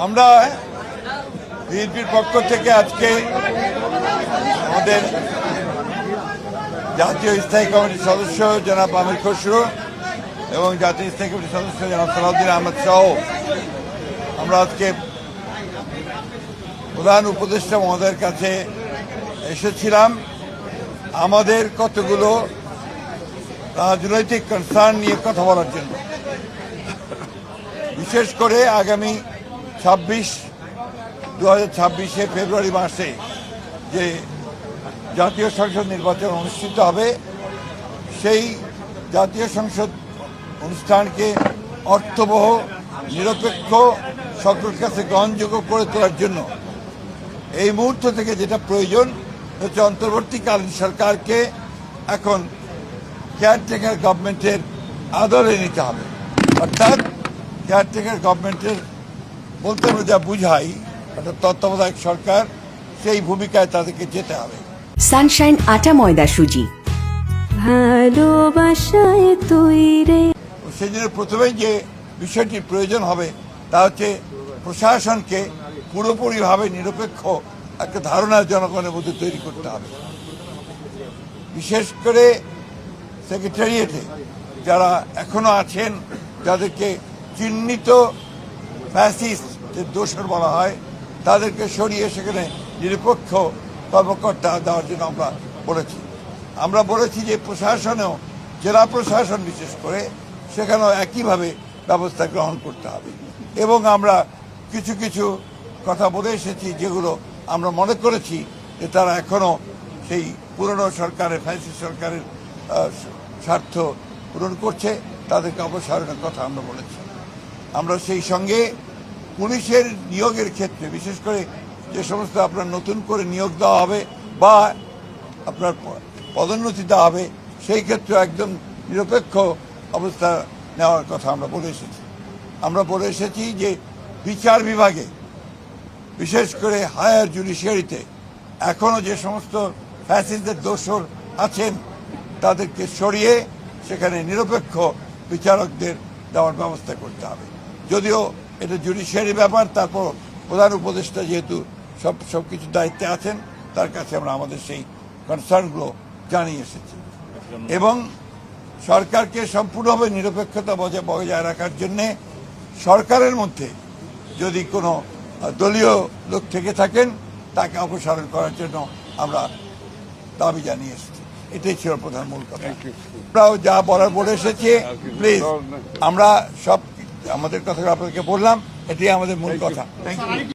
আমরা বিএনপির পক্ষ থেকে আজকে আমাদের জাতীয় স্থায়ী কমিটির সদস্য জনাব আমির খসরু এবং জাতীয় স্থায়ী কমিটির সদস্য জনাব সালাউদ্দিন আহমদ সহ আমরা আজকে প্রধান উপদেষ্টা মহোদয়ের কাছে এসেছিলাম আমাদের কতগুলো রাজনৈতিক কনসার্ন নিয়ে কথা বলার জন্য। বিশেষ করে আগামী 2026 ফেব্রুয়ারি মাসে যে জাতীয় সংসদ নির্বাচন অনুষ্ঠিত হবে, সেই জাতীয় সংসদ অনুষ্ঠানকে অর্থবহ, নিরপেক্ষ, সকলের কাছে গ্রহণযোগ্য করে তোলার জন্য এই মুহূর্ত থেকে যেটা প্রয়োজন হচ্ছে অন্তর্বর্তীকালীন সরকারকে এখন কেয়ারটেকার গভর্নমেন্টের আদলে নিতে হবে। অর্থাৎ কেয়ারটেকার গভর্নমেন্টের বলতে আমরা যা বুঝাই, অর্থাৎ তত্ত্বাবধায়ক সরকার, সেই ভূমিকায় তাদেরকে যেতে হবে। সানশাইন আটা ময়দা সুজি, ভালোবাসায় তৈরি। সেই জন্য প্রথমেই যে বিষয়টির প্রয়োজন হবে তা হচ্ছে প্রশাসনকে পুরোপুরিভাবে নিরপেক্ষ একটা ধারণা জনগণের মধ্যে তৈরি করতে হবে। বিশেষ করে সেক্রেটারিয়েটে যারা এখনো আছেন, যাদেরকে চিহ্নিত ফ্যাসিস্টের দোষর বলা হয়, তাদেরকে সরিয়ে সেখানে নিরপেক্ষ কর্মকর্তা দেওয়ার জন্য আমরা বলেছি যে প্রশাসনেও, জেলা প্রশাসন বিশেষ করে, সেখানেও একইভাবে ব্যবস্থা গ্রহণ করতে হবে। এবং আমরা কিছু কিছু কথা বলে এসেছি যেগুলো আমরা মনে করেছি যে তারা এখনো সেই পুরনো সরকারের, ফ্যাসিস্ট সরকারের স্বার্থ পূরণ করছে, তাদেরকে অপসারণের কথা আমরা বলেছি। আমরা সেই সঙ্গে পুলিশের নিয়োগের ক্ষেত্রে, বিশেষ করে যে সমস্ত আপনার নতুন করে নিয়োগ দেওয়া হবে বা আপনার পদোন্নতি দেওয়া হবে, সেই ক্ষেত্রে একদম নিরপেক্ষ অবস্থা নেওয়ার কথা আমরা বলে এসেছি যে বিচার বিভাগে, বিশেষ করে হায়ার জুডিশিয়ারিতে এখনো যে সমস্ত ফ্যাসিস্টদের দোষর আছেন তাদেরকে সরিয়ে সেখানে নিরপেক্ষ বিচারকদের দেওয়ার ব্যবস্থা করতে হবে। যদিও এটা জুডিশিয়ারি ব্যাপার, তারপর প্রধান উপদেষ্টা যেহেতু সব কিছু দায়িত্বে আছেন, তার কাছে আমরা আমাদের সেই কনসার্নগুলো জানিয়ে এসেছি। এবং সরকারকে সম্পূর্ণভাবে নিরপেক্ষতা বজায় রাখার জন্যে সরকারের মধ্যে যদি কোনো দলীয় লোক থেকে থাকেন, তাকে অপসারণ করার জন্য আমরা দাবি জানিয়ে এসেছি। এটাই ছিল প্রধান মূল কথা। আমরাও যা বলার বলে এসেছি, প্লিজ আমরা সব আমাদের কথাগুলো আপনাদেরকে বললাম, এটাই আমাদের মূল কথা। Thank you.